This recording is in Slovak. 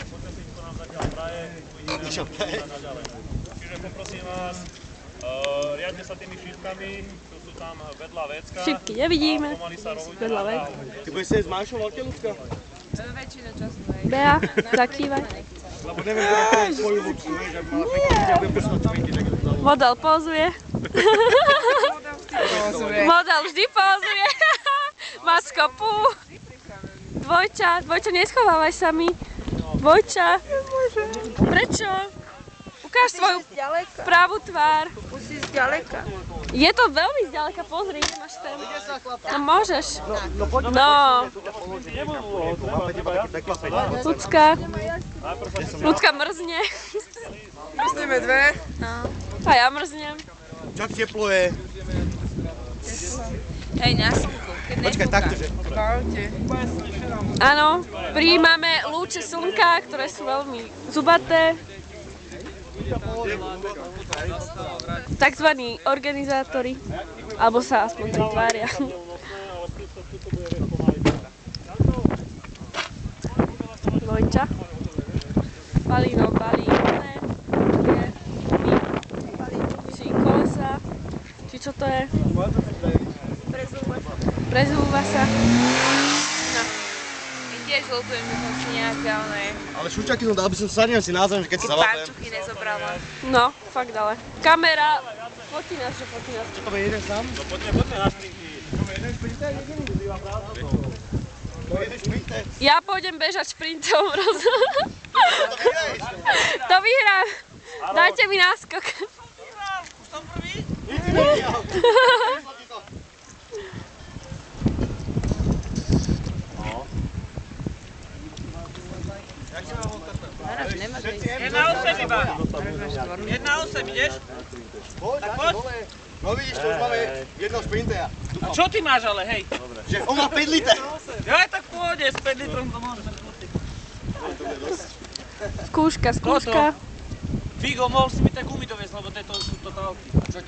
Počasíčko nám zatiaľ praje, uvidíme naďalej. Čiže poprosím vás, riadne sa tými šípkami, tu sú tam vedľa vecka. Šípky nevidíme, A pomaly sa rovujte vedľa na vec. dráhu. Ty budeš sedieť s Mášou, veľké ľudská? Väčšinu času, hej. Bea, zakývaj. Lebo neviem, že to je svoju ľudsku, vieš, ak mala pekne, ja budem poslať šminky, tak je to zaujímavé. Model pozuje. Model vždy pozuje. Má skopu. Dvojča, neschovávaj sa mi. Dvojča. Prečo? Ukáž svoju pravú tvár. Musíš ďaleka. Je to veľmi zďaleka, pozri, nemáš ten. No môžeš. No. Ľudská. Ľudská mrzne. Mrzneme dve. A ja mrznem. Čak teplo je. Hej, na slnku. Počkaj, takto, že? Áno, prijímame lúče slnka, ktoré sú veľmi zubaté. Takzvaní organizátori, alebo sa aspoň tak tvária. Dvojča. Balí kolesa. Či čo to je? Prezúva sa. No. My tiež lutujeme, že som si nejaké, ale... Ale šučaky som dal, by som sa neviem si názvem, že keď sa zavápem. Pánčuchy nezobrala. No, fakt ale. Kamera, fotí nás. Čo to je jeden sám? No poďme na šprinty. Jeden šprinter, jediný? To je jeden šprinter. Ja pôjdem bežať šprintom rozhodne. To vyhraješ. To vyhrám. Dajte mi náskok. Už som prvý? Jedna 8 ideš? Poď, dole. No vidíš, to už máme jedného šprintera. A čo ty máš ale, hej? Že on má 5 liter. Ja tak pôjde, s 5 litrom to môžem pustiť. Skúška. Figo, mohol si mi tak gumy doviesť, lebo tieto sú totálky.